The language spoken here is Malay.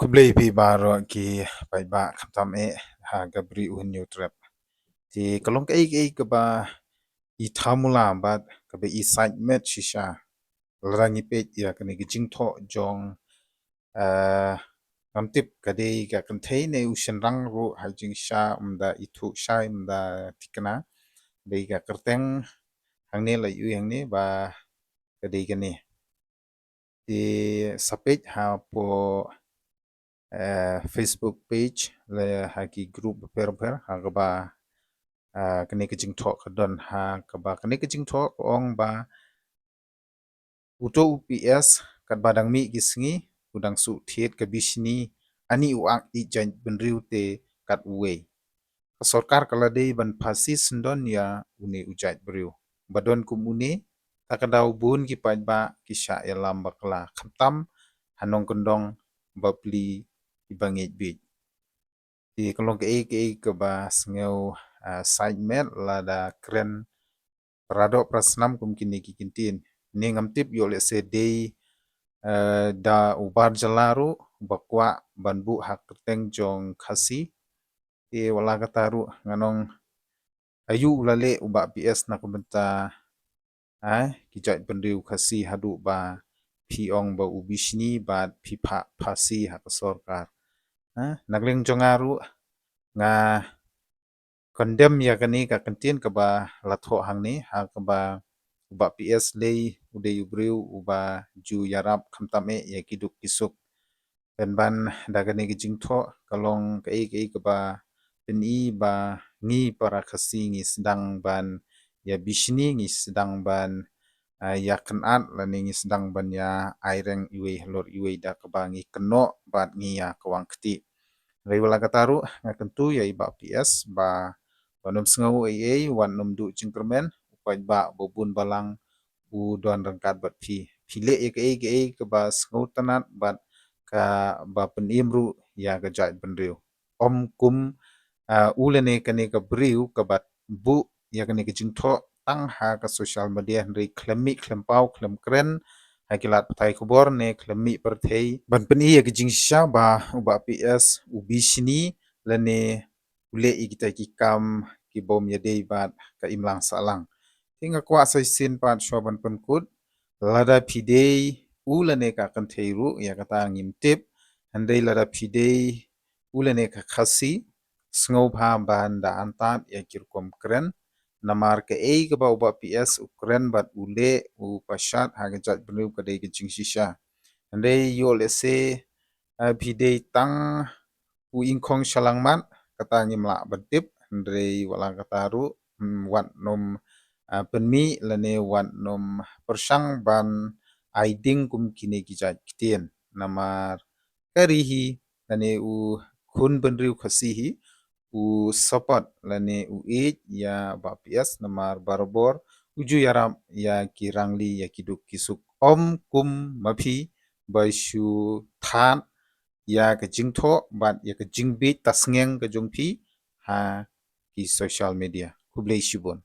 Kublai pi baro ki pai ba khatam e ha gabri un new trap ti kalong kai ka ba I thamula ba ka ba I site met shisha rangi pe ya kani ki jingtho jong uh tip ka de ka kan thei ne ushan rang ro ha jing sha umda itu sha umda tikna de ka kerteng hang ne la yu yang ne ba ka de ka ne ti sapet ha po Facebook page le ha ki group per ha ka ba kani ka jing tho ka don ha ka ba kani ka jing tho ong ba uto UPS kat badang mi gisngi udang su thiet ka bisni ani uak I jan benriu te kat uwe ka sarkar kala dei ban phasi sindon ya une ujat beriu badon kumune takadau bun ki paj ba ki sha ya lam bakla khamtam hanong kendong bapli ibangej bi ti kalong ke ba sngeu side met la da kren rado prasnam kum kini ki kintin ni ngamtip yo le se dei da ubar jalaru bakwa banbu hak teng jong khasi ti wala kataru nganong ayu ulale uba PS na kubenta kijat bendiu khasi hadu ba piong ba ubishni ba pipa phasi hak sorkar nagleng jongaru nga condemn ya kani ka kantin ka ba latho hangni ha ka ba uba PS lei ude yubriu uba ju yarap khamtame ya kiduk kisuk dan ban dagani ki jingtho kalong kai ka ba peni ba ngi para khasi ngi sedang ban ya bishni ngi sedang ban ya kenat lani ngi sedang ban ya aireng iwe lor iwe da ka ba ngi keno bat ngi ya kawang kti Rewala kataru ngakentu ya iba PS ba Wanum sengau wan num du jingkermen upaj ba bobun balang u don rangkat bat phile ke ba sengau tanat bat ka ba penimru ya ka jat benriu om kum ulene kane ka briu ka bat bu ya kane ka jingtho tang ha ka social media ri klemi klempau klem kren hakilat patai kubor ne klemi perthei ban peni ya ka jingsha ba uba PS ubi sini lene ule kita ki kam ki bom ya dei bat ka imlang salang tinga kwa sai sin pat shoban penkut lada pidei ulane ka kan theiru ya kata ngimtip handai lada pidei ulane ka khasi sngau bha ban da antat ya kirkom kren namar ke ka ba uba PS ukren bat ule u pashat ha ga jat benu ka dei ka jingshisha handai yo lese pidei tang u ingkong shalangmat kata ngimla batip ndrei wala kataru wat nom penmi lane wat nom persang ban aiding kum kine kijat kitien namar karihi lane u khun benriu khasihi u support lane u ya ba PS namar barbor uju yaram ya kirangli ya kiduk kisuk om kum mapi baishu than ya ka jingtho bat ya ka jingbit tasngeng ka jongpi ha ki social media kublei shibon